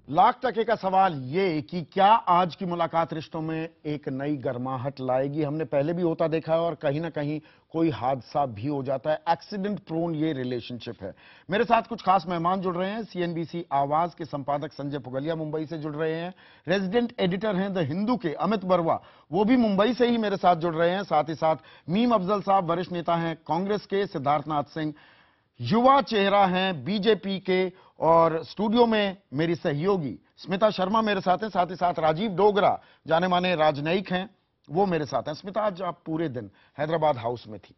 लाख टके का सवाल ये कि क्या आज की मुलाकात रिश्तों में एक नई गर्माहट लाएगी। हमने पहले भी होता देखा है और कहीं ना कहीं कोई हादसा भी हो जाता है। एक्सीडेंट प्रोन ये रिलेशनशिप है। मेरे साथ कुछ खास मेहमान जुड़ रहे हैं। सीएनबीसी आवाज के संपादक संजय पुगलिया मुंबई से जुड़ रहे हैं। रेजिडेंट एडिटर हैं द हिंदू के अमित बरवा, वो भी मुंबई से ही मेरे साथ जुड़ रहे हैं। साथ ही साथ मीम अफजल साहब वरिष्ठ नेता हैं कांग्रेस के। सिद्धार्थनाथ सिंह युवा चेहरा हैं बीजेपी के। और स्टूडियो में मेरी सहयोगी स्मिता शर्मा मेरे साथ हैं। साथ ही साथ राजीव डोगरा जाने माने राजनयिक हैं, वो मेरे साथ हैं। स्मिता, आज आप पूरे दिन हैदराबाद हाउस में थी,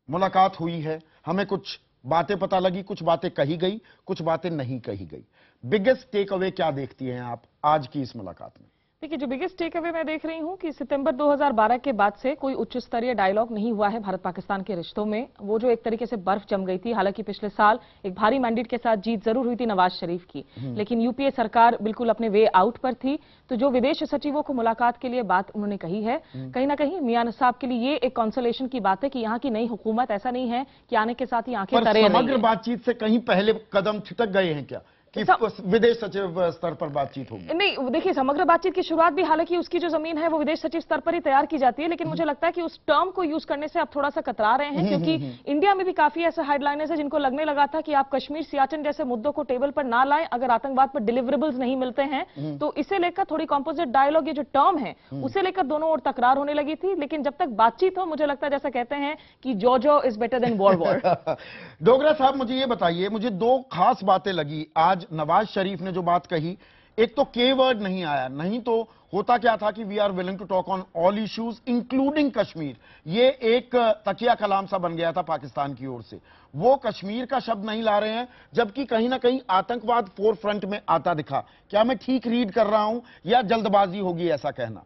मुलाकात हुई है, हमें कुछ बातें पता लगी, कुछ बातें कही गई, कुछ बातें नहीं कही गई। बिगेस्ट टेक अवे क्या देखती हैं आप आज की इस मुलाकात में? देखिए, जो बिगेस्ट टेक अवे मैं देख रही हूं कि सितंबर 2012 के बाद से कोई उच्च स्तरीय डायलॉग नहीं हुआ है भारत पाकिस्तान के रिश्तों में। वो जो एक तरीके से बर्फ जम गई थी। हालांकि पिछले साल एक भारी मैंडेट के साथ जीत जरूर हुई थी नवाज शरीफ की, लेकिन यूपीए सरकार बिल्कुल अपने वे आउट पर थी। तो जो विदेश सचिवों को मुलाकात के लिए बात उन्होंने कही है, कहीं ना कहीं मियां साहब के लिए ये एक कंसोलेशन की बात है कि यहाँ की नई हुकूमत ऐसा नहीं है कि आने के साथ ही आंखें तरे रही है। समग्र बातचीत से कहीं पहले कदम ठिठक गए हैं क्या कि विदेश सचिव स्तर पर बातचीत होगी? नहीं, देखिए, समग्र बातचीत की शुरुआत भी हालांकि उसकी जो जमीन है वो विदेश सचिव स्तर पर ही तैयार की जाती है, लेकिन मुझे लगता है कि उस टर्म को यूज करने से अब थोड़ा सा कतरा रहे हैं, क्योंकि इंडिया में भी काफी ऐसे हेडलाइनर्स हैं जिनको लगने लगा था कि आप कश्मीर सियाचिन जैसे मुद्दों को टेबल पर ना लाएं अगर आतंकवाद पर डिलीवरेबल्स नहीं मिलते हैं। तो इसे लेकर थोड़ी कॉम्पोजिट डायलॉग, ये जो टर्म है उसे लेकर दोनों ओर तकरार होने लगी थी। लेकिन जब तक बातचीत हो, मुझे लगता है जैसा कहते हैं कि जो is better than war war. Dogra साहब, मुझे ये बताइए, मुझे दो खास बातें लगी आज नवाज शरीफ ने जो बात कही। एक तो के वर्ड नहीं आया, नहीं तो होता क्या था कि we are willing to talk on all issues including Kashmir. ये एक तकिया कलाम सा बन गया था पाकिस्तान की ओर से। वो कश्मीर का शब्द नहीं ला रहे हैं, जबकि कहीं ना कहीं आतंकवाद फोर फ्रंट में आता दिखा। क्या मैं ठीक रीड कर रहा हूं या जल्दबाजी होगी ऐसा कहना?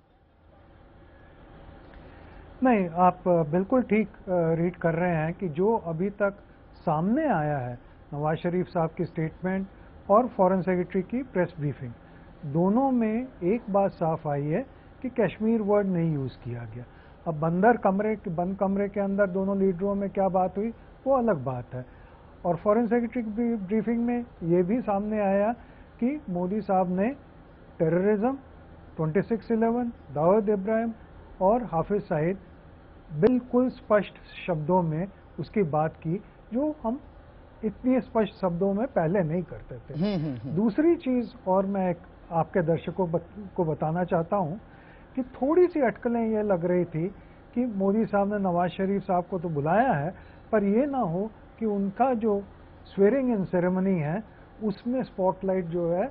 नहीं, आप बिल्कुल ठीक रीड कर रहे हैं कि जो अभी तक सामने आया है नवाज शरीफ साहब की स्टेटमेंट और फॉरेन सेक्रेटरी की प्रेस ब्रीफिंग, दोनों में एक बात साफ आई है कि कश्मीर वर्ड नहीं यूज़ किया गया। अब बंद कमरे के अंदर दोनों लीडरों में क्या बात हुई वो अलग बात है। और फॉरेन सेक्रेटरी की ब्रीफिंग में ये भी सामने आया कि मोदी साहब ने टेररिज्म, 26/11, दाऊद इब्राहिम और हाफिज सईद बिल्कुल स्पष्ट शब्दों में उसकी बात की, जो हम इतनी स्पष्ट शब्दों में पहले नहीं करते थे। दूसरी चीज और मैं आपके दर्शकों को बताना चाहता हूं कि थोड़ी सी अटकलें ये लग रही थी कि मोदी साहब ने नवाज शरीफ साहब को तो बुलाया है, पर ये ना हो कि उनका जो स्वेरिंग इन सेरेमनी है उसमें स्पॉटलाइट जो है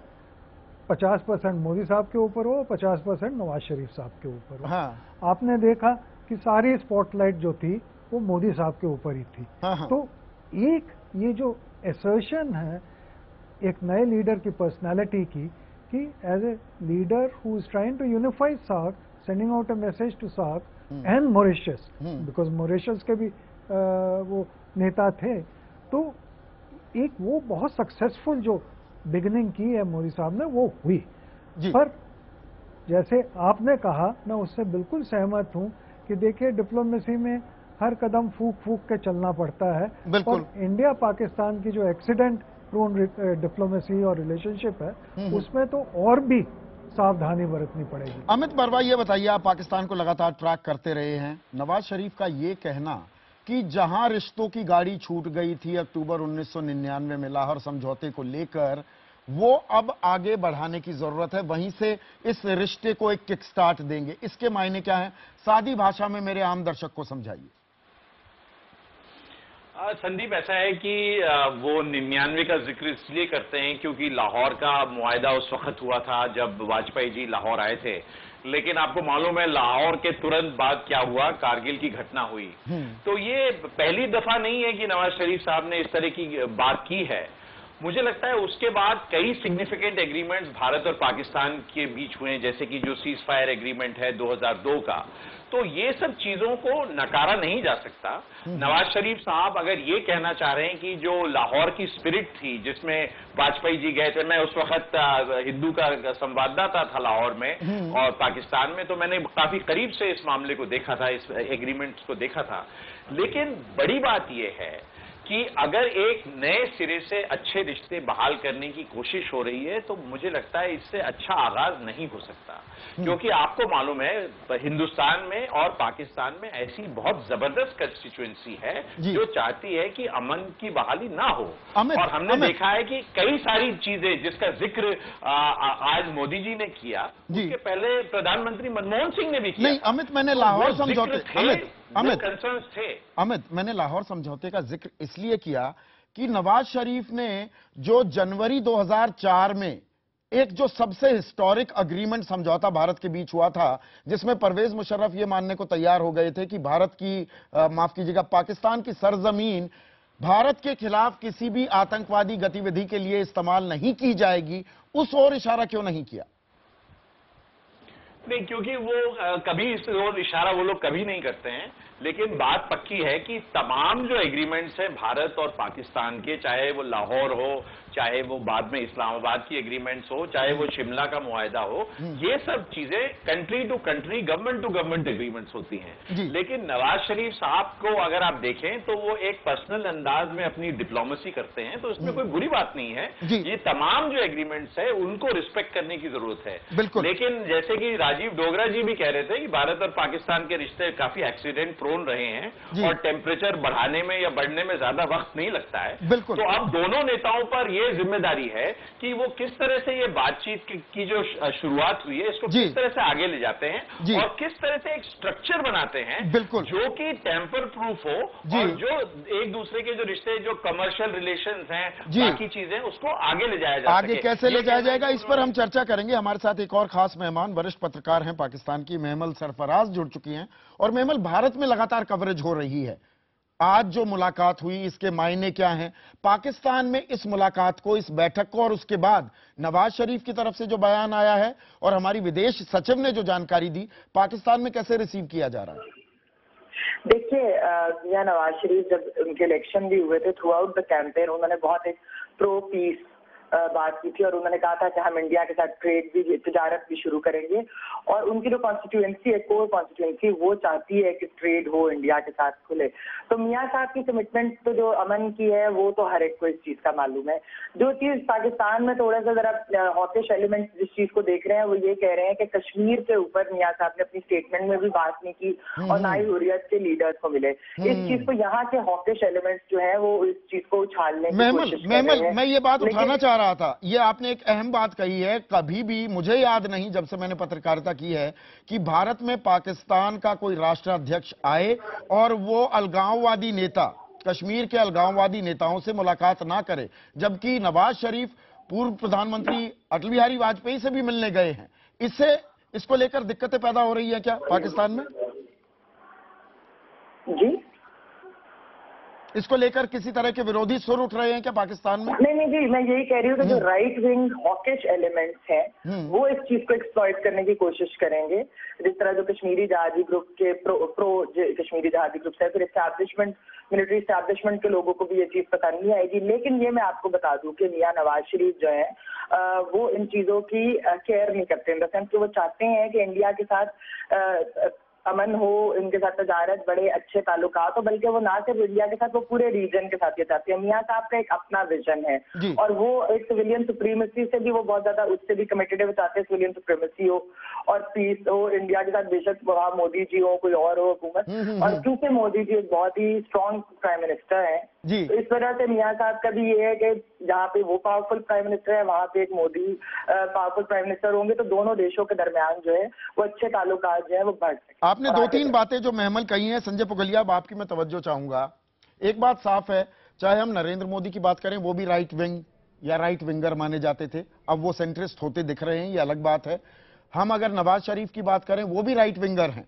50% मोदी साहब के ऊपर हो, 50% नवाज शरीफ साहब के ऊपर हो। हाँ। आपने देखा कि सारी स्पॉटलाइट जो थी वो मोदी साहब के ऊपर ही थी। हाँ। तो एक ये जो एसर्शन है एक नए लीडर की पर्सनालिटी की कि as a leader who is trying to unify SAARC, sending out a message to SAARC and Mauritius, because Mauritius के भी वो नेता थे। तो एक वो बहुत सक्सेसफुल जो बिगिनिंग की है मोदी साहब ने वो हुई। पर जैसे आपने कहा, मैं उससे बिल्कुल सहमत हूं कि देखिए डिप्लोमेसी में हर कदम फूक फूक के चलना पड़ता है। और इंडिया पाकिस्तान की जो एक्सीडेंट प्रोन डिप्लोमेसी और रिलेशनशिप है उसमें तो और भी सावधानी बरतनी पड़ेगी। अमित बरवा, ये बताइए, आप पाकिस्तान को लगातार ट्रैक करते रहे हैं। नवाज शरीफ का ये कहना कि जहां रिश्तों की गाड़ी छूट गई थी अक्टूबर 1999 में लाहौर समझौते को लेकर, वो अब आगे बढ़ाने की जरूरत है, वहीं से इस रिश्ते को एक किक स्टार्ट देंगे, इसके मायने क्या है? सादी भाषा में मेरे आम दर्शक को समझाइए। संदीप, ऐसा है कि वो 99 का जिक्र इसलिए करते हैं क्योंकि लाहौर का मुआहदा उस वक्त हुआ था जब वाजपेयी जी लाहौर आए थे। लेकिन आपको मालूम है लाहौर के तुरंत बाद क्या हुआ, कारगिल की घटना हुई। तो ये पहली दफा नहीं है कि नवाज शरीफ साहब ने इस तरह की बात की है। मुझे लगता है उसके बाद कई सिग्निफिकेंट एग्रीमेंट्स भारत और पाकिस्तान के बीच हुए, जैसे कि जो सीज फायर एग्रीमेंट है 2002 का। तो ये सब चीजों को नकारा नहीं जा सकता। नवाज शरीफ साहब अगर ये कहना चाह रहे हैं कि जो लाहौर की स्पिरिट थी जिसमें वाजपेयी जी गए थे, मैं उस वक्त हिंदू का संवाददाता था लाहौर में और पाकिस्तान में, तो मैंने काफी करीब से इस मामले को देखा था, इस एग्रीमेंट्स को देखा था। लेकिन बड़ी बात यह है कि अगर एक नए सिरे से अच्छे रिश्ते बहाल करने की कोशिश हो रही है तो मुझे लगता है इससे अच्छा आगाज नहीं हो सकता, क्योंकि आपको मालूम है हिंदुस्तान में और पाकिस्तान में ऐसी बहुत जबरदस्त कंस्टिट्यूएंसी है जो चाहती है कि अमन की बहाली ना हो। और हमने देखा है कि कई सारी चीजें जिसका जिक्र आज मोदी जी ने किया, उसके पहले प्रधानमंत्री मनमोहन सिंह ने भी किया। नहीं अमित, मैंने लाहौर समझौते कंसर्न्स थे। अमित, मैंने लाहौर समझौते का जिक्र इसलिए किया कि नवाज शरीफ ने जो जनवरी 2004 में एक जो सबसे हिस्टोरिक अग्रीमेंट समझौता भारत के बीच हुआ था, जिसमें परवेज मुशर्रफ ये मानने को तैयार हो गए थे कि भारत की माफ कीजिएगा पाकिस्तान की सरजमीन भारत के खिलाफ किसी भी आतंकवादी गतिविधि के लिए इस्तेमाल नहीं की जाएगी, उस ओर इशारा क्यों नहीं किया? नहीं, क्योंकि वो कभी इस ओर इशारा वो लोग कभी नहीं करते हैं, लेकिन बात पक्की है कि तमाम जो एग्रीमेंट्स हैं भारत और पाकिस्तान के, चाहे वो लाहौर हो, चाहे वो बाद में इस्लामाबाद की एग्रीमेंट्स हो, चाहे वो शिमला का मुआहदा हो, ये सब चीजें country to country, government to government agreements होती हैं। लेकिन नवाज शरीफ साहब को अगर आप देखें तो वो एक पर्सनल अंदाज में अपनी डिप्लोमेसी करते हैं, तो इसमें कोई बुरी बात नहीं है। ये तमाम जो एग्रीमेंट्स है उनको रिस्पेक्ट करने की जरूरत है। लेकिन जैसे कि राजीव डोगरा जी भी कह रहे थे कि भारत और पाकिस्तान के रिश्ते काफी एक्सीडेंट प्रोन रहे हैं और टेम्परेचर बढ़ाने में या बढ़ने में ज्यादा वक्त नहीं लगता है। तो अब दोनों नेताओं पर यह जिम्मेदारी है कि वो किस तरह से ये बातचीत की जो शुरुआत हुई है इसको किस तरह से आगे ले जाते हैं और किस तरह से एक स्ट्रक्चर बनाते हैं जो कि टेम्पर प्रूफ हो और जो एक दूसरे के जो रिश्ते, जो कमर्शियल रिलेशंस हैं, बाकी चीजें, उसको आगे ले जाया जा आगे कैसे ले जाया जाएगा, इस पर हम चर्चा करेंगे। हमारे साथ एक और खास मेहमान, वरिष्ठ पत्रकार हैं पाकिस्तान की, महमल सरफराज जुड़ चुकी हैं। और महमल, भारत में लगातार कवरेज हो रही है, आज जो मुलाकात हुई इसके मायने क्या हैं? पाकिस्तान में इस मुलाकात को, इस बैठक को और उसके बाद नवाज शरीफ की तरफ से जो बयान आया है और हमारी विदेश सचिव ने जो जानकारी दी, पाकिस्तान में कैसे रिसीव किया जा रहा है? देखिए, यहाँ नवाज शरीफ जब उनके इलेक्शन भी हुए थे, थ्रू आउट द कैंपेन उन्होंने बहुत एक प्रो पीस बात की थी और उन्होंने कहा था कि हम इंडिया के साथ ट्रेड भी, तिजारत भी शुरू करेंगे। और उनकी जो कॉन्स्टिट्यूएंसी है, कोर कॉन्स्टिट्यूएंसी, वो चाहती है कि ट्रेड हो, इंडिया के साथ खुले। तो मियां साहब की कमिटमेंट तो जो अमन की है वो तो हर एक को इस चीज का मालूम है। जो चीज पाकिस्तान में थोड़ा सा जरा हॉकिश एलिमेंट जिस चीज को देख रहे हैं वो ये कह रहे हैं कि कश्मीर के ऊपर मियां साहब ने अपनी स्टेटमेंट में भी बात नहीं की और ना ही हुर्रियत के लीडर्स को मिले। इस चीज को, यहाँ के हॉकिश एलिमेंट्स जो है वो इस चीज को उछालने की कोशिश कर रहे हैं। मैं ये बात उठाना चाह रहा था, ये आपने एक अहम बात कही है। कभी भी मुझे याद नहीं, जब से मैंने पत्रकारिता की है, कि भारत में पाकिस्तान का कोई राष्ट्राध्यक्ष आए और वो अलगाववादी नेता, कश्मीर के अलगाववादी नेताओं से मुलाकात ना करे, जबकि नवाज शरीफ पूर्व प्रधानमंत्री अटल बिहारी वाजपेयी से भी मिलने गए हैं। इसको लेकर दिक्कतें पैदा हो रही है क्या पाकिस्तान में? जी, इसको लेकर किसी तरह के विरोधी सुर उठ रहे हैं क्या पाकिस्तान में? नहीं जी, मैं यही कह रही हूँ कि जो राइट विंग हॉकिश एलिमेंट्स हैं वो इस चीज को एक्सप्लॉइट करने की कोशिश करेंगे। जिस तरह जो कश्मीरी जहादी ग्रुप के प्रो कश्मीरी जहादी ग्रुप है, फिर एस्टैब्लिशमेंट, मिलिट्री एस्टैब्लिशमेंट के लोगों को भी ये चीज पसंद नहीं आएगी। लेकिन ये मैं आपको बता दूं कि मियां नवाज शरीफ जो है वो इन चीजों की केयर नहीं करते, इन द सेंस कि वो चाहते हैं कि इंडिया के साथ अमन हो, इनके साथ तजारत, बड़े अच्छे ताल्लुकात हो, बल्कि वो ना सिर्फ इंडिया के साथ, वो पूरे रीजन के साथ ये चाहते हैं। मियां साहब का एक अपना विजन है और वो एक सिविलियन सुप्रीमेसी से भी वो बहुत ज्यादा उससे भी कमिटेड है। वो चाहते हैं सिविलियन सुप्रीमेसी हो और पीस हो इंडिया के साथ, बेशक वहाँ मोदी जी हो, कोई और हो हुकूमत। और क्योंकि मोदी जी एक बहुत ही स्ट्रॉन्ग प्राइम मिनिस्टर है, तो इस वजह से मियां साहब का भी ये है कि जहाँ पे वो पावरफुल प्राइम मिनिस्टर है, वहाँ पे एक मोदी पावरफुल प्राइम मिनिस्टर होंगे, तो दोनों देशों के दरमियान जो है वो अच्छे ताल्लुकात जो है वो बढ़ सकते। आपने दो तीन बातें जो महमल कही हैं, संजय पुगलिया, अब आपकी मैं तवज्जो चाहूंगा। एक बात साफ है, चाहे हम नरेंद्र मोदी की बात करें, वो भी राइट विंग या राइट विंगर माने जाते थे, अब वो सेंट्रिस्ट होते दिख रहे हैं, ये अलग बात है। हम अगर नवाज शरीफ की बात करें, वो भी राइट विंगर हैं,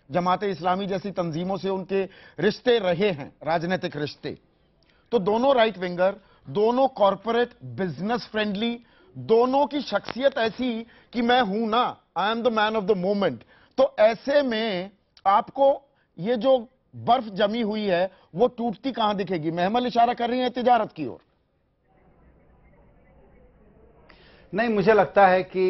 जमाते इस्लामी जैसी तंजीमों से उनके रिश्ते रहे हैं, राजनीतिक रिश्ते। तो दोनों राइट विंगर, दोनों कॉर्पोरेट बिजनेस फ्रेंडली, दोनों की शख्सियत ऐसी कि मैं हूं ना, I am the man of the moment. तो ऐसे में आपको ये जो बर्फ जमी हुई है वो टूटती कहां दिखेगी? महमल इशारा कर रही है तिजारत की ओर। नहीं, मुझे लगता है कि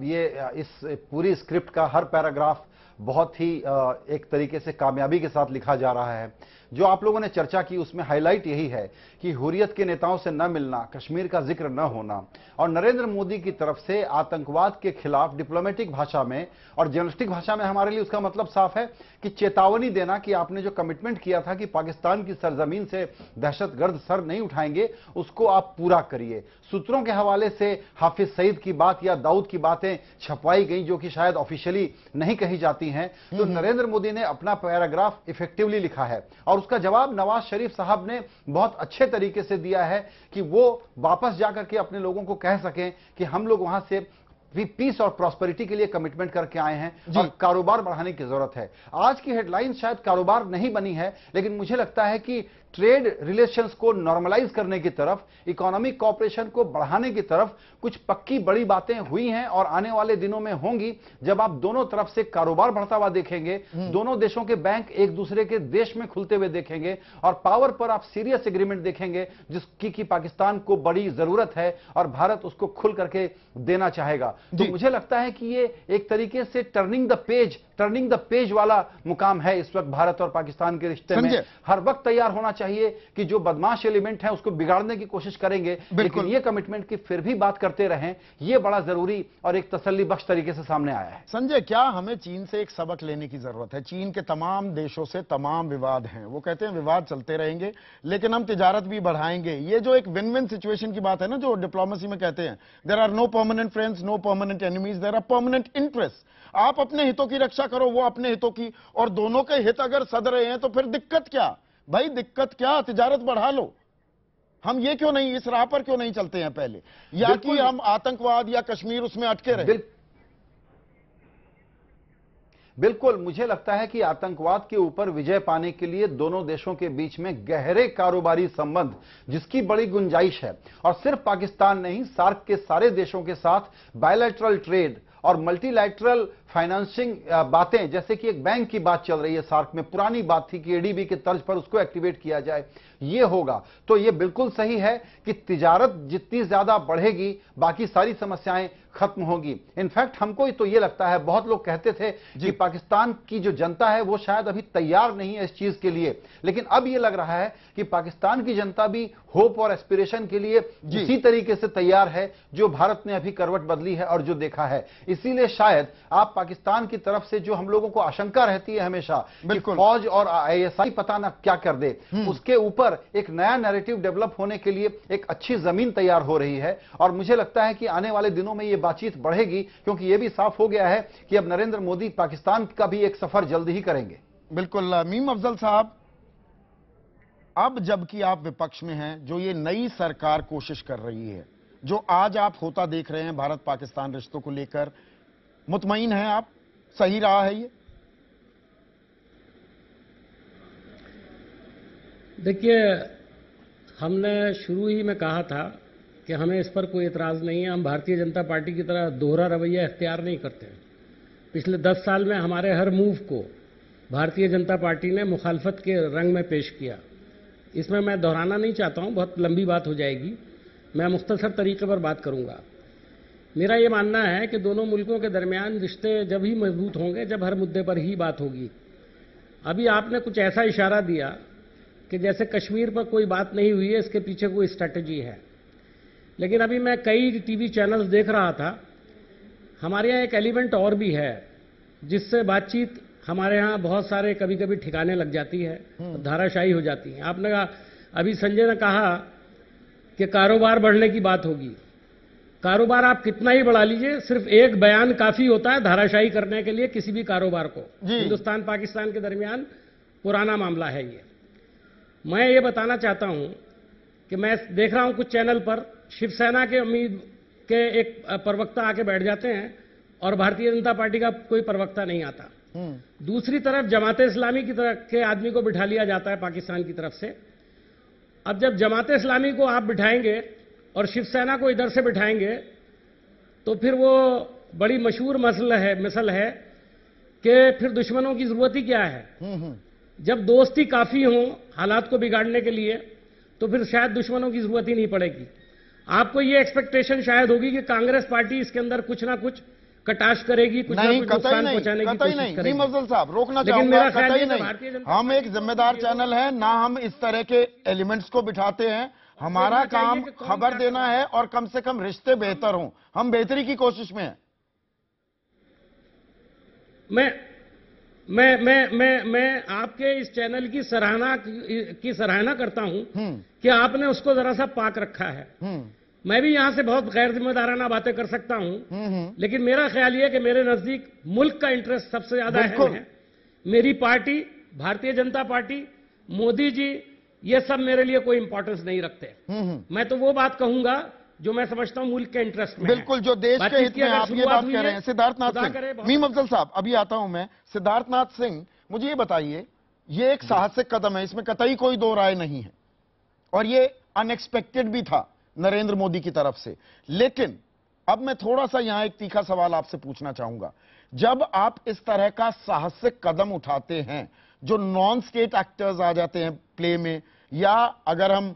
ये इस पूरी स्क्रिप्ट का हर पैराग्राफ बहुत ही एक तरीके से कामयाबी के साथ लिखा जा रहा है। जो आप लोगों ने चर्चा की उसमें हाईलाइट यही है कि हुर्रियत के नेताओं से न मिलना, कश्मीर का जिक्र न होना और नरेंद्र मोदी की तरफ से आतंकवाद के खिलाफ डिप्लोमेटिक भाषा में और जर्नलिस्टिक भाषा में हमारे लिए उसका मतलब साफ है कि चेतावनी देना कि आपने जो कमिटमेंट किया था कि पाकिस्तान की सरजमीन से दहशतगर्द सर नहीं उठाएंगे, उसको आप पूरा करिए। सूत्रों के हवाले से हाफिज सईद की बात या दाऊद की बातें छपवाई गई जो कि शायद ऑफिशियली नहीं कही जाती हैं। तो नरेंद्र मोदी ने अपना पैराग्राफ इफेक्टिवली लिखा है और उसका जवाब नवाज शरीफ साहब ने बहुत अच्छे तरीके से दिया है कि वो वापस जाकर के अपने लोगों को कह सकें कि हम लोग वहां से पीस और प्रॉस्पेरिटी के लिए कमिटमेंट करके आए हैं और कारोबार बढ़ाने की जरूरत है। आज की हेडलाइन शायद कारोबार नहीं बनी है, लेकिन मुझे लगता है कि ट्रेड रिलेशंस को नॉर्मलाइज करने की तरफ, इकोनॉमिक कॉपरेशन को बढ़ाने की तरफ कुछ पक्की बड़ी बातें हुई हैं और आने वाले दिनों में होंगी। जब आप दोनों तरफ से कारोबार बढ़ता हुआ देखेंगे, दोनों देशों के बैंक एक दूसरे के देश में खुलते हुए देखेंगे और पावर पर आप सीरियस एग्रीमेंट देखेंगे जिसकी कि पाकिस्तान को बड़ी जरूरत है और भारत उसको खुल करके देना चाहेगा। तो मुझे लगता है कि ये एक तरीके से टर्निंग द पेज वाला मुकाम है इस वक्त भारत और पाकिस्तान के रिश्ते में। हर वक्त तैयार होना चाहिए कि जो बदमाश एलिमेंट है उसको बिगाड़ने की कोशिश करेंगे, लेकिन ये कमिटमेंट की फिर भी बात करते रहें, ये बड़ा जरूरी और एक तसल्ली बख्श तरीके से सामने आया है। संजय, क्या हमें चीन से एक सबक लेने की जरूरत है? चीन के तमाम देशों से तमाम विवाद हैं, वो कहते हैं विवाद चलते रहेंगे लेकिन हम तिजारत भी बढ़ाएंगे। ये जो एक विन विन सिचुएशन की बात है ना, जो डिप्लोमेसी में कहते हैं, there are no permanent friends, no permanent enemies, there are permanent interest. आप अपने हितों की रक्षा करो, वो अपने हितों की, और दोनों के हित अगर सद रहे हैं तो फिर दिक्कत क्या भाई? दिक्कत क्या? तिजारत बढ़ा लो। हम ये क्यों नहीं, इस राह पर क्यों नहीं चलते हैं पहले, या कि हम आतंकवाद या कश्मीर उसमें अटके रहे? बिल्कुल, मुझे लगता है कि आतंकवाद के ऊपर विजय पाने के लिए दोनों देशों के बीच में गहरे कारोबारी संबंध, जिसकी बड़ी गुंजाइश है, और सिर्फ पाकिस्तान नहीं, सार्क के सारे देशों के साथ बायलैटरल ट्रेड और मल्टीलैटरल फाइनेंसिंग बातें, जैसे कि एक बैंक की बात चल रही है सार्क में, पुरानी बात थी कि एडीबी के तर्ज पर उसको एक्टिवेट किया जाए, ये होगा। तो ये बिल्कुल सही है कि तिजारत जितनी ज्यादा बढ़ेगी बाकी सारी समस्याएं खत्म होगी। इनफैक्ट हमको तो ये लगता है, बहुत लोग कहते थे कि पाकिस्तान की जो जनता है वो शायद अभी तैयार नहीं है इस चीज के लिए, लेकिन अब ये लग रहा है कि पाकिस्तान की जनता भी होप और एस्पिरेशन के लिए इसी तरीके से तैयार है जो भारत ने अभी करवट बदली है और जो देखा है। इसीलिए शायद आप पाकिस्तान की तरफ से जो हम लोगों को आशंका रहती है हमेशा कि फौज और आईएसआई पता ना क्या कर दे, उसके ऊपर एक नया नैरेटिव डेवलप होने के लिए एक अच्छी जमीन तैयार हो रही है। और मुझे लगता है कि आने वाले दिनों में ये बातचीत बढ़ेगी, क्योंकि यह भी साफ हो गया है कि अब नरेंद्र मोदी पाकिस्तान का भी एक सफर जल्दी ही करेंगे। बिल्कुल। मीम अफजल साहब, अब जबकि आप विपक्ष में हैं, जो ये नई सरकार कोशिश कर रही है, जो आज आप होता देख रहे हैं भारत पाकिस्तान रिश्तों को लेकर, मुतमईन हैं आप? सही रहा है ये? देखिए, हमने शुरू ही में कहा था कि हमें इस पर कोई एतराज़ नहीं है। हम भारतीय जनता पार्टी की तरह दोहरा रवैया इख्तियार नहीं करते। पिछले 10 साल में हमारे हर मूव को भारतीय जनता पार्टी ने मुखालफत के रंग में पेश किया। इसमें मैं दोहराना नहीं चाहता हूं, बहुत लंबी बात हो जाएगी, मैं मुख्तसर तरीके पर बात करूंगा। मेरा ये मानना है कि दोनों मुल्कों के दरमियान रिश्ते जब ही मजबूत होंगे जब हर मुद्दे पर ही बात होगी। अभी आपने कुछ ऐसा इशारा दिया कि जैसे कश्मीर पर कोई बात नहीं हुई है, इसके पीछे कोई स्ट्रैटेजी है। लेकिन अभी मैं कई टीवी चैनल्स देख रहा था, हमारे यहाँ एक एलिमेंट और भी है जिससे बातचीत हमारे यहाँ बहुत सारे कभी कभी ठिकाने लग जाती है, धाराशाही हो जाती है। आपने कहा, अभी संजय ने कहा कि कारोबार बढ़ने की बात होगी। कारोबार आप कितना ही बढ़ा लीजिए, सिर्फ एक बयान काफी होता है धाराशाही करने के लिए किसी भी कारोबार को। हिंदुस्तान पाकिस्तान के दरमियान पुराना मामला है ये। मैं ये बताना चाहता हूं कि मैं देख रहा हूं कुछ चैनल पर शिवसेना के उम्मीद के एक प्रवक्ता आके बैठ जाते हैं और भारतीय जनता पार्टी का कोई प्रवक्ता नहीं आता। दूसरी तरफ जमात इस्लामी की तरफ के आदमी को बिठा लिया जाता है पाकिस्तान की तरफ से। अब जब जमात इस्लामी को आप बिठाएंगे और शिवसेना को इधर से बिठाएंगे तो फिर वो बड़ी मशहूर मिसल है कि फिर दुश्मनों की जरूरत ही क्या है। जब दोस्ती काफी हो हालात को बिगाड़ने के लिए तो फिर शायद दुश्मनों की जरूरत ही नहीं पड़ेगी। आपको ये एक्सपेक्टेशन शायद होगी कि कांग्रेस पार्टी इसके अंदर कुछ ना कुछ कटाक्ष करेगी, कुछ ना नहीं, कुछ कतई नुकसान नहीं, पहुंचाने की कतई कोशिश नहीं। करेगी। मफजल साहब, रोकना लेकिन चाहूंगा, मेरा ख्याल कतई ये कि नहीं। भारतीय जनता हम पार्टी एक जिम्मेदार चैनल है ना, हम इस तरह के एलिमेंट्स को बिठाते हैं। हमारा काम कि कौन खबर क्या देना कर है और कम से कम रिश्ते बेहतर हों। हम बेहतरी की कोशिश में हैं। मैं आपके इस चैनल की सराहना करता हूं कि आपने उसको जरा सा पाक रखा है। मैं भी यहां से बहुत गैर जिम्मेदाराना बातें कर सकता हूं, लेकिन मेरा ख्याल यह है कि मेरे नजदीक मुल्क का इंटरेस्ट सबसे ज्यादा अहम है। मेरी पार्टी, भारतीय जनता पार्टी, मोदी जी, ये सब मेरे लिए कोई इंपॉर्टेंस नहीं रखते। मैं तो वो बात कहूंगा जो मैं समझता हूं मुल्क के इंटरेस्ट में बिल्कुल, जो देश के हित में आप ये बात कह रहे हैं। सिद्धार्थनाथ खुदा सिंह, करे मीम अफजल साहब, अभी आता हूं मैं। सिद्धार्थनाथ सिंह, मुझे ये बताइए, ये एक साहसिक कदम है, इसमें कतई कोई दो राय नहीं है, और ये अनएक्सपेक्टेड भी था नरेंद्र मोदी की तरफ से। लेकिन अब मैं थोड़ा सा यहां एक तीखा सवाल आपसे पूछना चाहूंगा। जब आप इस तरह का साहसिक कदम उठाते हैं, जो नॉन स्टेट एक्टर्स आ जाते हैं प्ले में, या अगर हम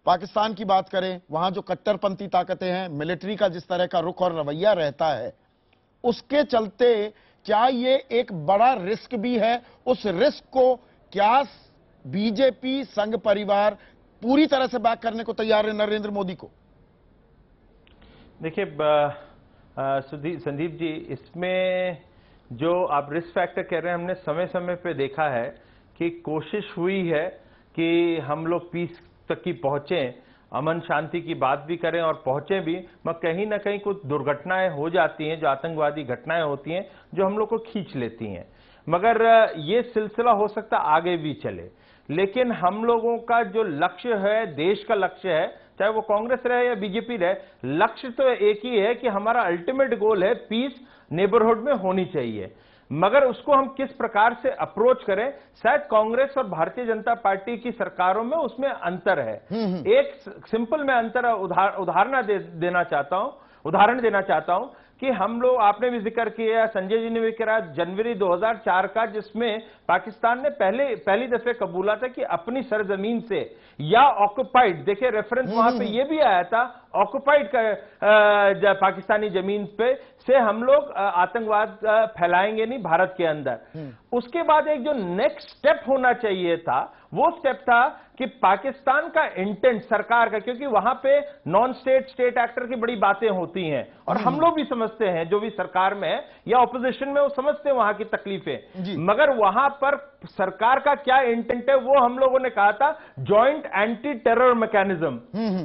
पाकिस्तान की बात करें, वहां जो कट्टरपंथी ताकतें हैं, मिलिट्री का जिस तरह का रुख और रवैया रहता है, उसके चलते क्या ये एक बड़ा रिस्क भी है? उस रिस्क को क्या बीजेपी संघ परिवार पूरी तरह से बैक करने को तैयार है नरेंद्र मोदी को? देखिए संदीप जी, इसमें जो आप रिस्क फैक्टर कह रहे हैं, हमने समय समय पे देखा है कि कोशिश हुई है कि हम लोग पीस तक की पहुंचे, अमन शांति की बात भी करें और पहुंचे भी, मगर कहीं ना कहीं कुछ दुर्घटनाएं हो जाती हैं, जो आतंकवादी घटनाएं होती हैं, जो हम लोग को खींच लेती हैं। मगर ये सिलसिला हो सकता आगे भी चले, लेकिन हम लोगों का जो लक्ष्य है, देश का लक्ष्य है, चाहे वो कांग्रेस रहे या बीजेपी रहे, लक्ष्य तो एक ही है कि हमारा अल्टीमेट गोल है पीस नेबरहुड में होनी चाहिए। मगर उसको हम किस प्रकार से अप्रोच करें, शायद कांग्रेस और भारतीय जनता पार्टी की सरकारों में उसमें अंतर है। एक सिंपल मैं अंतर उदाहरण देना चाहता हूं कि हम लोग, आपने भी जिक्र किया, संजय जी ने भी कहा, जनवरी 2004 का, जिसमें पाकिस्तान ने पहली दफे कबूला था कि अपनी सरजमीन से या ऑक्युपाइड, देखिए रेफरेंस वहां पे ये भी आया था, ऑक्युपाइड पाकिस्तानी जमीन पे से हम लोग आतंकवाद फैलाएंगे नहीं भारत के अंदर। उसके बाद एक जो नेक्स्ट स्टेप होना चाहिए था, वो स्टेप था कि पाकिस्तान का इंटेंट सरकार का, क्योंकि वहां पे नॉन स्टेट एक्टर की बड़ी बातें होती हैं और हम लोग भी समझते हैं, जो भी सरकार में है या ऑपोजिशन में, वो समझते हैं वहां की तकलीफें, मगर वहां पर सरकार का क्या इंटेंट है, वो हम लोगों ने कहा था जॉइंट एंटी टेरर मैकेनिज्म,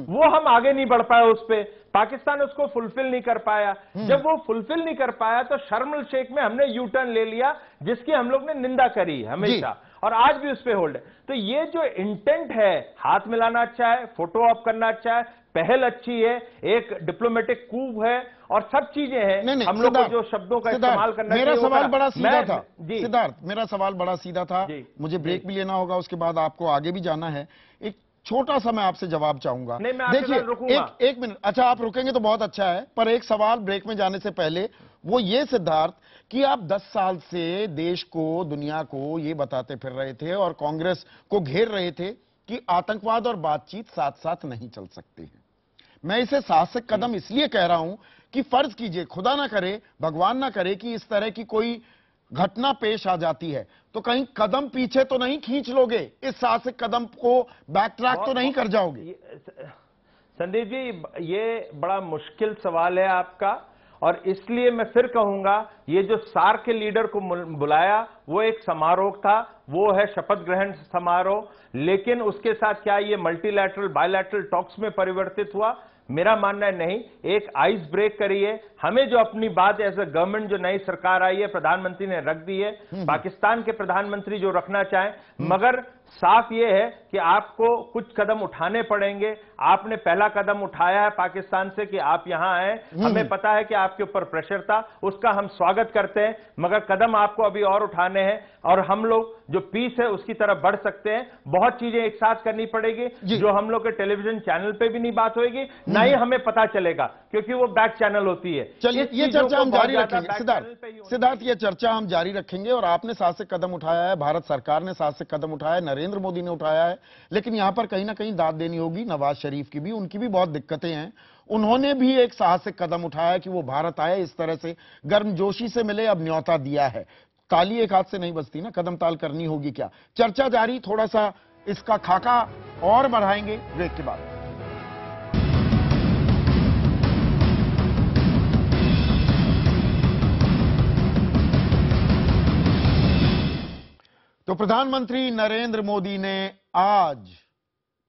वो हम आगे नहीं बढ़ पाए उस पे, पाकिस्तान उसको फुलफिल नहीं कर पाया। जब वो फुलफिल नहीं कर पाया तो शर्म अल शेख में हमने यू टर्न ले लिया, जिसकी हम लोग ने निंदा करी हमेशा और आज भी उस पे होल्ड है। तो ये जो इंटेंट है, हाथ मिलाना अच्छा है, फोटो ऑफ करना अच्छा है, पहल अच्छी है, एक डिप्लोमेटिक कूव है और सब चीजें हैं। हम लोग को जो शब्दों का इस्तेमाल करना चाहिए। मेरा सवाल बड़ा सीधा था सिद्धार्थ, मेरा सवाल बड़ा सीधा था, मुझे ब्रेक भी लेना होगा, उसके बाद आपको आगे भी जाना है। एक छोटा सा मैं आपसे जवाब चाहूंगा। देखिए, एक मिनट, अच्छा आप रुकेंगे तो बहुत अच्छा है, पर एक सवाल ब्रेक में जाने से पहले, वो ये सिद्धार्थ कि आप 10 साल से देश को, दुनिया को ये बताते फिर रहे थे और कांग्रेस को घेर रहे थे कि आतंकवाद और बातचीत साथ साथ नहीं चल सकते हैं। मैं इसे साहसिक कदम इसलिए कह रहा हूं कि फर्ज कीजिए, खुदा ना करे, भगवान ना करे कि इस तरह की कोई घटना पेश आ जाती है, तो कहीं कदम पीछे तो नहीं खींच लोगे, इस साहसिक कदम को बैक ट्रैक तो नहीं कर जाओगे? संदीप जी, ये बड़ा मुश्किल सवाल है आपका, और इसलिए मैं फिर कहूंगा, ये जो सार्क के लीडर को बुलाया वो एक समारोह था, वो है शपथ ग्रहण समारोह, लेकिन उसके साथ क्या ये मल्टीलैटरल बायलैटरल टॉक्स में परिवर्तित हुआ? मेरा मानना है नहीं। एक आइस ब्रेक करिए, हमें जो अपनी बात एज ए गवर्नमेंट, जो नई सरकार आई है, प्रधानमंत्री ने रख दी है, पाकिस्तान के प्रधानमंत्री जो रखना चाहें, मगर साफ ये है कि आपको कुछ कदम उठाने पड़ेंगे। आपने पहला कदम उठाया है पाकिस्तान से कि आप यहां आए, हमें पता है कि आपके ऊपर प्रेशर था, उसका हम स्वागत करते हैं, मगर कदम आपको अभी और उठाने हैं और हम लोग जो पीस है उसकी तरफ बढ़ सकते हैं। बहुत चीजें एक साथ करनी पड़ेगी, जो हम लोग के टेलीविजन चैनल पे भी नहीं बात होगी, ना ही हमें पता चलेगा, क्योंकि वो बैक चैनल होती है। चलिए, ये चर्चा हम जारी रखेंगे सिद्धार्थ, ये चर्चा हम जारी रखेंगे। और आपने साहसिक कदम उठाया है, भारत सरकार ने साहसिक कदम उठाया है, नरेंद्र मोदी ने उठाया है, लेकिन यहां पर कहीं ना कहीं दाद देनी होगी नवाज शरीफ की भी, उनकी भी बहुत दिक्कतें हैं। उन्होंने भी एक साहसिक कदम उठाया कि वो भारत आए, इस तरह से गर्मजोशी से मिले, अब न्योता दिया है। ताली एक हाथ से नहीं बजती ना, कदम ताल करनी होगी क्या। चर्चा जारी, थोड़ा सा इसका खाका और बढ़ाएंगे ब्रेक के बाद। तो प्रधानमंत्री नरेंद्र मोदी ने आज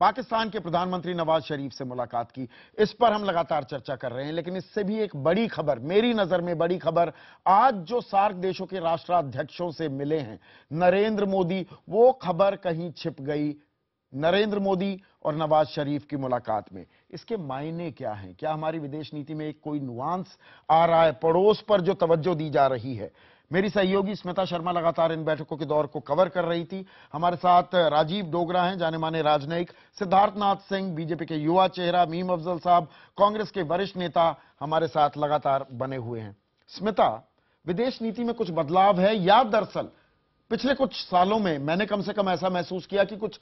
पाकिस्तान के प्रधानमंत्री नवाज शरीफ से मुलाकात की। इस पर हम लगातार चर्चा कर रहे हैं, लेकिन इससे भी एक बड़ी खबर, मेरी नजर में बड़ी खबर, आज जो सार्क देशों के राष्ट्राध्यक्षों से मिले हैं नरेंद्र मोदी, वो खबर कहीं छिप गई। नरेंद्र मोदी और नवाज शरीफ की मुलाकात में इसके मायने क्या हैं? क्या हमारी विदेश नीति में एक कोई नुआंस आ रहा है? पड़ोस पर जो तवज्जो दी जा रही है। मेरी सहयोगी स्मिता शर्मा लगातार इन बैठकों के दौर को कवर कर रही थी। हमारे साथ राजीव डोगरा हैं, जाने माने राजनयिक, सिद्धार्थनाथ सिंह बीजेपी के युवा चेहरा, मीम अफजल साहब कांग्रेस के वरिष्ठ नेता हमारे साथ लगातार बने हुए हैं। स्मिता, विदेश नीति में कुछ बदलाव है या दरअसल पिछले कुछ सालों में मैंने कम से कम ऐसा महसूस किया कि कुछ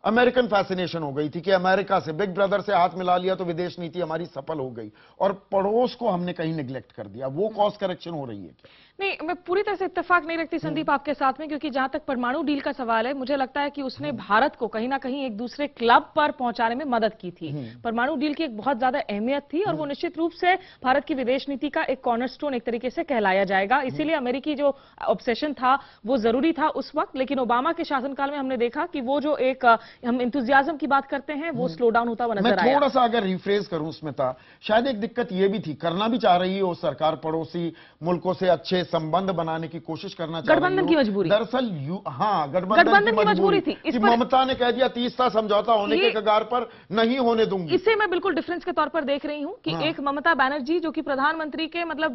अमेरिकन फैसिनेशन हो गई थी कि अमेरिका से, बिग ब्रदर से हाथ मिला लिया तो विदेश नीति हमारी सफल हो गई और पड़ोस को हमने कहीं निगलेक्ट कर दिया। वो कॉस्ट करेक्शन हो रही है क्या? नहीं, मैं पूरी तरह से इत्तेफाक नहीं रखती संदीप आपके साथ में, क्योंकि जहां तक परमाणु डील का सवाल है, मुझे लगता है कि उसने भारत को कहीं ना कहीं एक दूसरे क्लब पर पहुंचाने में मदद की थी। परमाणु डील की एक बहुत ज्यादा अहमियत थी और वो निश्चित रूप से भारत की विदेश नीति का एक कॉर्नरस्टोन एक तरीके से कहलाया जाएगा। इसीलिए अमेरिकी जो ऑब्सेशन था वो जरूरी था उस वक्त, लेकिन ओबामा के शासनकाल में हमने देखा कि वो जो एक हम इंतुजियाज्म की बात करते हैं वो स्लो डाउन होता हुआ नजर आया। मैं थोड़ा सा अगर रिफ्रेज करूं स्मिता, शायद एक दिक्कत ये भी थी, करना भी चाह रही हो सरकार, पड़ोसी मुल्कों से अच्छे संबंध बनाने की कोशिश करना चाह रही हो। गठबंधन की मजबूरी, दरअसल गठबंधन की मजबूरी थी। इस ममता ने कह दिया तीसरा समझौता होने के कगार पर नहीं होने दूंगी। इसे मैं बिल्कुल डिफरेंस के तौर पर देख रही हूं कि एक ममता बनर्जी जो कि प्रधानमंत्री के मतलब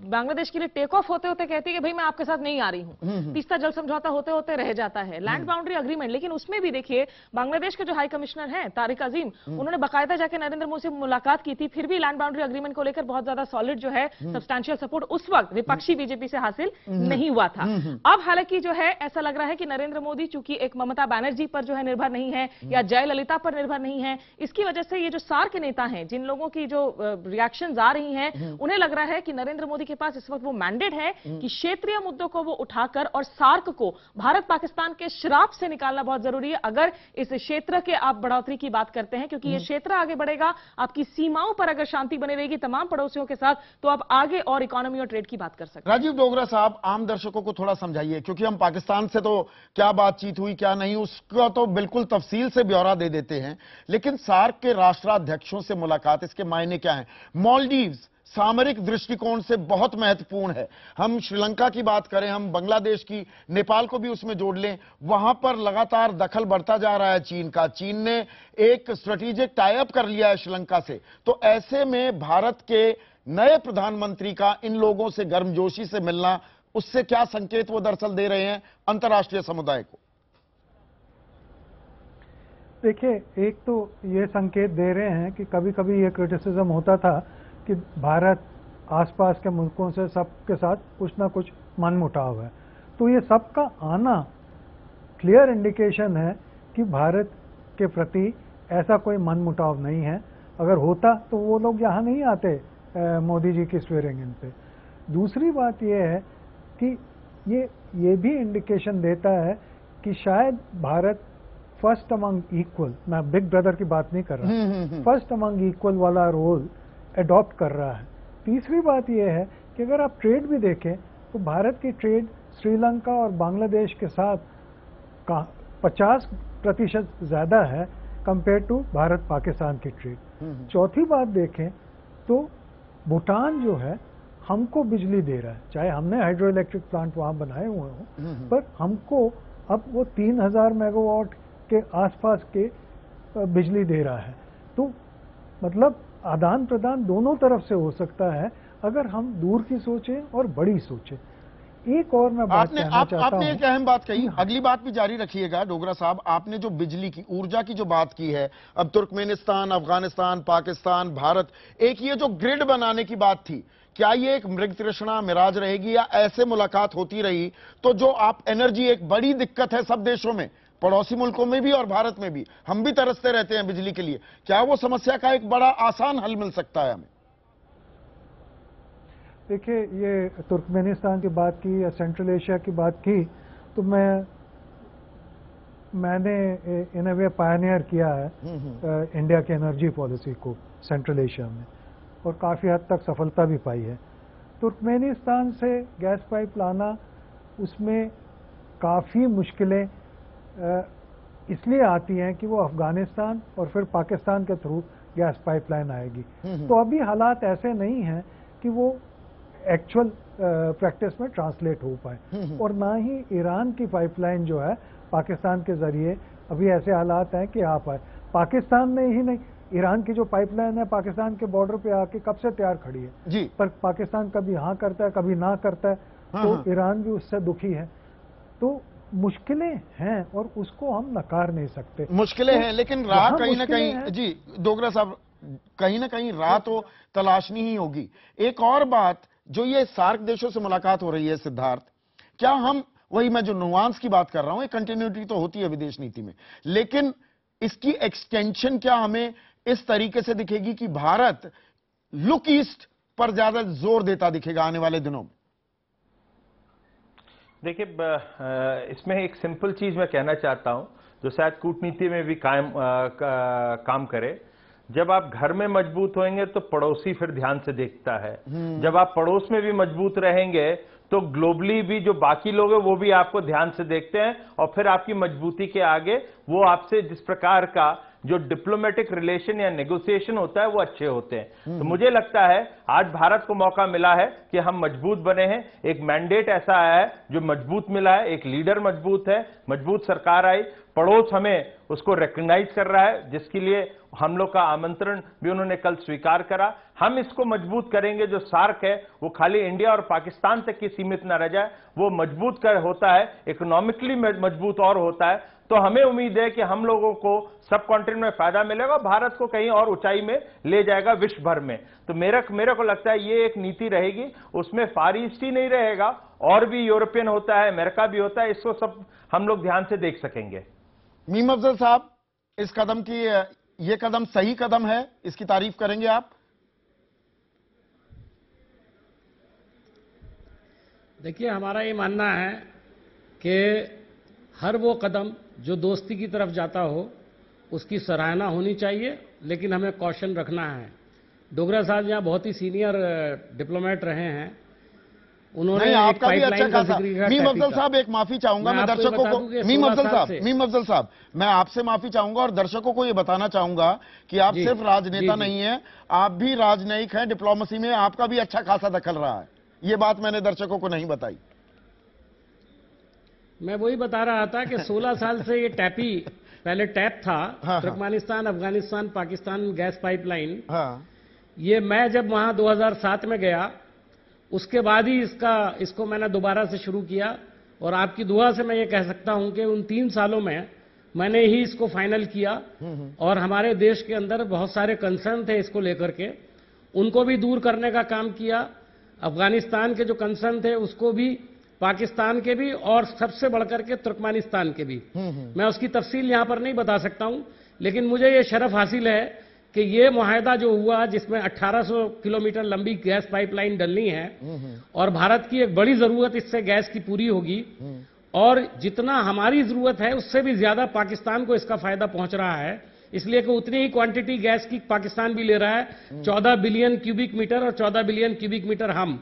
बांग्लादेश के लिए टेक ऑफ होते होते कहती है कि भाई मैं आपके साथ नहीं आ रही हूं। तीसरा जल समझौता होते होते रह जाता है, लैंड बाउंड्री एग्रीमेंट। लेकिन उसमें भी देखिए बांग्लादेश के जो हाई कमिश्नर हैं तारिक अजीम, उन्होंने बाकायदा जाकर नरेंद्र मोदी से मुलाकात की थी, फिर भी लैंड बाउंड्री एग्रीमेंट को लेकर बहुत ज्यादा सॉलिड जो है सब्सटैंशियल सपोर्ट उस वक्त विपक्षी बीजेपी से हासिल नहीं हुआ था। अब हालांकि जो है ऐसा लग रहा है कि नरेंद्र मोदी चूंकि एक ममता बनर्जी पर जो है निर्भर नहीं है या जयललिता पर निर्भर नहीं है, इसकी वजह से ये जो सार्क के नेता हैं, जिन लोगों की जो रिएक्शंस आ रही हैं, उन्हें लग रहा है कि नरेंद्र मोदी के पास इस वक्त वो मैंडेट है कि क्षेत्रीय मुद्दों को वो उठाकर और सार्क को भारत पाकिस्तान के श्राप से निकालना बहुत जरूरी है अगर इस क्षेत्र के आप बढ़ोतरी की बात करते हैं, क्योंकि ये क्षेत्र आगे बढ़ेगा, आपकी सीमाओं पर अगर शांति बनी रहेगी तमाम पड़ोसियों के साथ, तो आप आगे और इकोनॉमी और ट्रेड की बात कर सकते हैं। राजीव डोगरा साहब, आम दर्शकों को थोड़ा समझाइए, क्योंकि हम पाकिस्तान से तो क्या बातचीत हुई क्या नहीं उसका तो बिल्कुल तफसील से ब्यौरा दे देते हैं, लेकिन सार्क के राष्ट्राध्यक्षों से मुलाकात, इसके मायने क्या हैं? मालदीव्स सामरिक दृष्टिकोण से बहुत महत्वपूर्ण है। हम श्रीलंका की बात करें, हम बांग्लादेश की, नेपाल को भी उसमें जोड़ लें, वहां पर लगातार दखल बढ़ता जा रहा है चीन का। चीन ने एक स्ट्रेटेजिक टाई अप कर लिया है श्रीलंका से। तो ऐसे में भारत के नए प्रधानमंत्री का इन लोगों से गर्मजोशी से मिलना, उससे क्या संकेत वो दरअसल दे रहे हैं अंतर्राष्ट्रीय समुदाय को? देखिए, एक तो ये संकेत दे रहे हैं कि कभी कभी ये क्रिटिसिज्म होता था कि भारत आसपास के मुल्कों से सबके साथ कुछ ना कुछ मनमुटाव है, तो ये सबका आना क्लियर इंडिकेशन है कि भारत के प्रति ऐसा कोई मनमुटाव नहीं है। अगर होता तो वो लोग यहाँ नहीं आते मोदी जी की स्वेरिंग इन पे। दूसरी बात ये है कि ये भी इंडिकेशन देता है कि शायद भारत फर्स्ट अमंग इक्वल, मैं बिग ब्रदर की बात नहीं कर रहा, फर्स्ट अमंग इक्वल वाला रोल एडॉप्ट कर रहा है। तीसरी बात यह है कि अगर आप ट्रेड भी देखें तो भारत की ट्रेड श्रीलंका और बांग्लादेश के साथ 50% ज़्यादा है कंपेयर टू भारत पाकिस्तान की ट्रेड। चौथी बात देखें तो भूटान जो है हमको बिजली दे रहा है, चाहे हमने हाइड्रो इलेक्ट्रिक प्लांट वहाँ बनाए हुए हों, पर हमको अब वो 3000 मेगावाट के आसपास के बिजली दे रहा है। तो मतलब आदान प्रदान दोनों तरफ से हो सकता है अगर हम दूर की सोचें और बड़ी सोचें। एक और मैं बात कहना चाहता हूं। आपने एक अहम बात कही, अगली बात भी जारी रखिएगा डोगरा साहब। आपने जो बिजली की, ऊर्जा की जो बात की है, अब तुर्कमेनिस्तान, अफगानिस्तान, पाकिस्तान, भारत, एक ये जो ग्रिड बनाने की बात थी, क्या ये एक मृग तृष्णा मिराज रहेगी या ऐसे मुलाकात होती रही तो जो आप एनर्जी, एक बड़ी दिक्कत है सब देशों में, पड़ोसी मुल्कों में भी और भारत में भी हम भी तरसते रहते हैं बिजली के लिए। क्या वो समस्या का एक बड़ा आसान हल मिल सकता है हमें? देखिए, ये तुर्कमेनिस्तान की बात की या सेंट्रल एशिया की बात की, तो मैंने इन अ वे पायनियर किया है इंडिया की एनर्जी पॉलिसी को सेंट्रल एशिया में, और काफ़ी हद तक सफलता भी पाई है। तुर्कमेनिस्तान से गैस पाइप लाना, उसमें काफ़ी मुश्किलें इसलिए आती हैं कि वो अफगानिस्तान और फिर पाकिस्तान के थ्रू गैस पाइपलाइन आएगी। तो अभी हालात ऐसे नहीं हैं कि वो एक्चुअल प्रैक्टिस में ट्रांसलेट हो पाए, और ना ही ईरान की पाइपलाइन जो है पाकिस्तान के जरिए अभी ऐसे हालात हैं कि आ पाए। पाकिस्तान में ही नहीं, ईरान की जो पाइपलाइन है पाकिस्तान के बॉर्डर पे आके कब से तैयार खड़ी है जी। पर पाकिस्तान कभी हाँ करता है, कभी ना करता है, तो ईरान भी उससे दुखी है। तो मुश्किलें हैं और उसको हम नकार नहीं सकते। मुश्किलें हैं, लेकिन राह कहीं ना कहीं, जी डोगरा साहब, कहीं ना कहीं राह तो तलाशनी ही होगी। एक और बात, जो ये सार्क देशों से मुलाकात हो रही है सिद्धार्थ, क्या हम, वही मैं जो नुआंस की बात कर रहा हूं, एक कंटिन्यूटी तो होती है विदेश नीति में, लेकिन इसकी एक्सटेंशन क्या हमें इस तरीके से दिखेगी कि भारत लुक ईस्ट पर ज्यादा जोर देता दिखेगा आने वाले दिनों में? देखिए, इसमें एक सिंपल चीज मैं कहना चाहता हूं, जो शायद कूटनीति में भी काम करे। जब आप घर में मजबूत होंगे तो पड़ोसी फिर ध्यान से देखता है। जब आप पड़ोस में भी मजबूत रहेंगे तो ग्लोबली भी जो बाकी लोग हैं वो भी आपको ध्यान से देखते हैं, और फिर आपकी मजबूती के आगे वो आपसे जिस प्रकार का जो डिप्लोमेटिक रिलेशन या नेगोशिएशन होता है वो अच्छे होते हैं। तो मुझे लगता है आज भारत को मौका मिला है कि हम मजबूत बने हैं। एक मैंडेट ऐसा आया है जो मजबूत मिला है, एक लीडर मजबूत है, मजबूत सरकार आई, पड़ोस हमें उसको रिकग्नाइज कर रहा है, जिसके लिए हम लोग का आमंत्रण भी उन्होंने कल स्वीकार करा। हम इसको मजबूत करेंगे। जो सार्क है वो खाली इंडिया और पाकिस्तान तक ही सीमित न रह जाए, वो मजबूत होता है, इकोनॉमिकली मजबूत और होता है। तो हमें उम्मीद है कि हम लोगों को सब कॉन्टिनेंट में फायदा मिलेगा, भारत को कहीं और ऊंचाई में ले जाएगा विश्व भर में। तो मेरे को लगता है ये एक नीति रहेगी, उसमें फार ईस्ट ही नहीं रहेगा, और भी यूरोपियन होता है, अमेरिका भी होता है, इसको सब हम लोग ध्यान से देख सकेंगे। मीम अफजल साहब, इस कदम की, ये कदम सही कदम है, इसकी तारीफ करेंगे आप? देखिए, हमारा ये मानना है कि हर वो कदम जो दोस्ती की तरफ जाता हो उसकी सराहना होनी चाहिए, लेकिन हमें कॉशन रखना है। डोगरा साहब यहाँ बहुत ही सीनियर डिप्लोमेट रहे हैं, उन्होंने आपका भी अच्छा खासा। मीम अफजल साहब, एक माफी चाहूंगा मैं दर्शकों को। मीम अफजल साहब, मैं आपसे माफी चाहूंगा और दर्शकों को ये बताना चाहूंगा कि आप सिर्फ राजनेता नहीं है, आप भी राजनयिक हैं, डिप्लोमेसी में आपका भी अच्छा खासा दखल रहा है। ये बात मैंने दर्शकों को नहीं बताई। मैं वही बता रहा था कि 16 साल से ये टैपी, पहले टैप था, Turkmenistan, Afghanistan, Pakistan gas pipeline. ये मैं जब वहां 2007 में गया, उसके बाद ही इसको मैंने दोबारा से शुरू किया, और आपकी दुआ से मैं ये कह सकता हूं कि उन 3 सालों में मैंने ही इसको फाइनल किया। और हमारे देश के अंदर बहुत सारे कंसर्न थे इसको लेकर के, उनको भी दूर करने का काम किया। अफगानिस्तान के जो कंसर्न थे उसको भी, पाकिस्तान के भी, और सबसे बढ़कर के तुर्कमेनिस्तान के भी। मैं उसकी तफसील यहां पर नहीं बता सकता हूं, लेकिन मुझे ये शरफ हासिल है कि ये मुआहदा जो हुआ, जिसमें 1800 किलोमीटर लंबी गैस पाइपलाइन डलनी है, और भारत की एक बड़ी जरूरत इससे गैस की पूरी होगी, और जितना हमारी जरूरत है उससे भी ज्यादा पाकिस्तान को इसका फायदा पहुंच रहा है, इसलिए कि उतनी ही क्वांटिटी गैस की पाकिस्तान भी ले रहा है। 14 बिलियन क्यूबिक मीटर और 14 बिलियन क्यूबिक मीटर हम,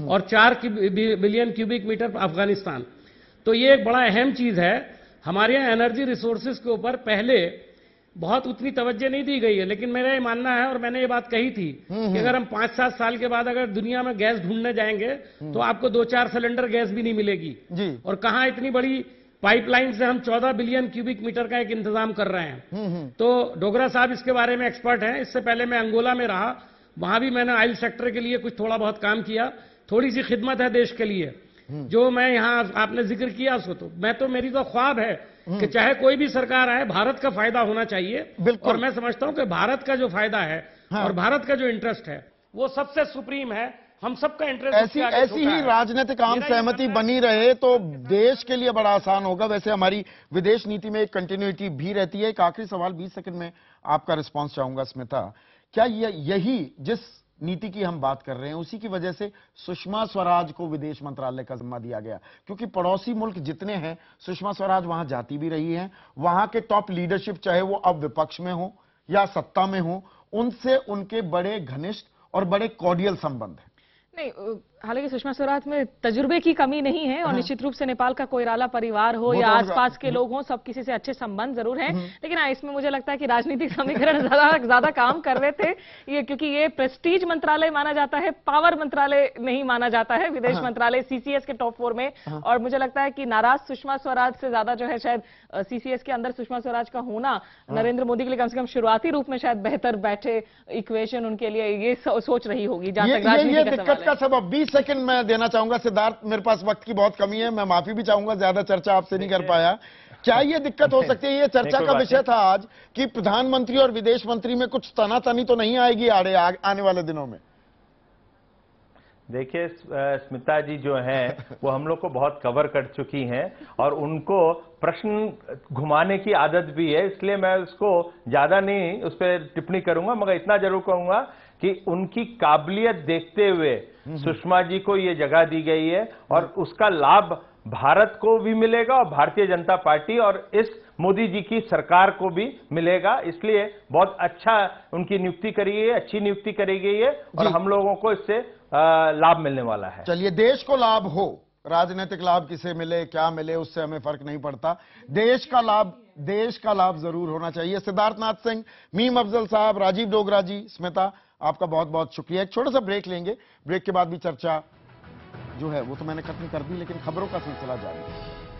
और 4 बिलियन क्यूबिक मीटर अफगानिस्तान। तो ये एक बड़ा अहम चीज है। हमारे यहाँ एनर्जी रिसोर्सेज के ऊपर पहले बहुत उतनी तवज्जो नहीं दी गई है, लेकिन मेरा ये मानना है, और मैंने ये बात कही थी कि अगर हम 5-7 साल के बाद अगर दुनिया में गैस ढूंढने जाएंगे तो आपको 2-4 सिलेंडर गैस भी नहीं मिलेगी जी। और कहां इतनी बड़ी पाइपलाइन से हम 14 बिलियन क्यूबिक मीटर का एक इंतजाम कर रहे हैं। तो डोगरा साहब इसके बारे में एक्सपर्ट हैं। इससे पहले मैं अंगोला में रहा, वहां भी मैंने ऑयल सेक्टर के लिए कुछ थोड़ा बहुत काम किया, थोड़ी सी खिदमत है देश के लिए। जो मैं यहाँ आपने जिक्र किया उसको, तो मैं तो, मेरी तो ख्वाब है कि चाहे कोई भी सरकार आए, भारत का फायदा होना चाहिए। और मैं समझता हूं कि भारत का जो फायदा है और भारत का जो इंटरेस्ट है वो सबसे सुप्रीम है। हम सबका इंटरेस्ट ऐसी ही राजनीतिक आम सहमति बनी रहे तो देश के लिए बड़ा आसान होगा। वैसे हमारी विदेश नीति में एक कंटिन्यूटी भी रहती है। एक आखिरी सवाल 20 सेकंड में आपका रिस्पांस चाहूंगा स्मिता, क्या यही जिस नीति की हम बात कर रहे हैं उसी की वजह से सुषमा स्वराज को विदेश मंत्रालय का जिम्मा दिया गया? क्योंकि पड़ोसी मुल्क जितने हैं सुषमा स्वराज वहां जाती भी रही हैं, वहां के टॉप लीडरशिप चाहे वो अब विपक्ष में हो या सत्ता में हो, उनसे उनके बड़े घनिष्ठ और बड़े कॉर्डियल संबंध हैं। नहीं, हालांकि सुषमा स्वराज में तजुर्बे की कमी नहीं है और निश्चित रूप से नेपाल का कोयराला परिवार हो या आसपास के लोग हों, सब किसी से अच्छे संबंध जरूर हैं। लेकिन हाँ, इसमें मुझे लगता है कि राजनीतिक समीकरण ज्यादा काम कर रहे थे ये, क्योंकि ये प्रेस्टीज मंत्रालय माना जाता है, पावर मंत्रालय नहीं माना जाता है, विदेश मंत्रालय सीसीएस के टॉप 4 में। और मुझे लगता है कि नाराज सुषमा स्वराज से ज्यादा जो है शायद सीसीएस के अंदर सुषमा स्वराज का होना नरेंद्र मोदी के लिए कम से कम शुरुआती रूप में शायद बेहतर बैठे इक्वेशन उनके लिए ये सोच रही होगी। जहां तक राजनीति का दिक्कत का सबब 20 सेकंड मैं देना चाहूंगा सिद्धार्थ, मेरे पास वक्त की बहुत कमी है, मैं माफी भी चाहूंगा ज्यादा चर्चा आपसे नहीं कर पाया। क्या ये दिक्कत हो सकती है, ये चर्चा का विषय था आज, कि प्रधानमंत्री और विदेश मंत्री में कुछ तनातनी तो नहीं आएगी आने वाले दिनों में? देखिए स्मिता जी जो हैं वो हम लोग को बहुत कवर कर चुकी हैं और उनको प्रश्न घुमाने की आदत भी है, इसलिए मैं उसको ज्यादा नहीं उस पर टिप्पणी करूंगा, मगर इतना जरूर कहूंगा कि उनकी काबिलियत देखते हुए सुषमा जी को ये जगह दी गई है और उसका लाभ भारत को भी मिलेगा और भारतीय जनता पार्टी और इस मोदी जी की सरकार को भी मिलेगा। इसलिए बहुत अच्छा उनकी नियुक्ति करी गई है, अच्छी नियुक्ति करी गई है और हम लोगों को इससे लाभ मिलने वाला है। चलिए, देश को लाभ हो, राजनीतिक लाभ किसे मिले क्या मिले उससे हमें फर्क नहीं पड़ता, देश का लाभ जरूर होना चाहिए। सिद्धार्थनाथ सिंह, मीम अफजल साहब, राजीव डोगरा जी, स्मिता, आपका बहुत बहुत शुक्रिया। एक छोटा सा ब्रेक लेंगे, ब्रेक के बाद भी चर्चा जो है वो तो मैंने खत्म कर दी, लेकिन खबरों का सिलसिला जारी है।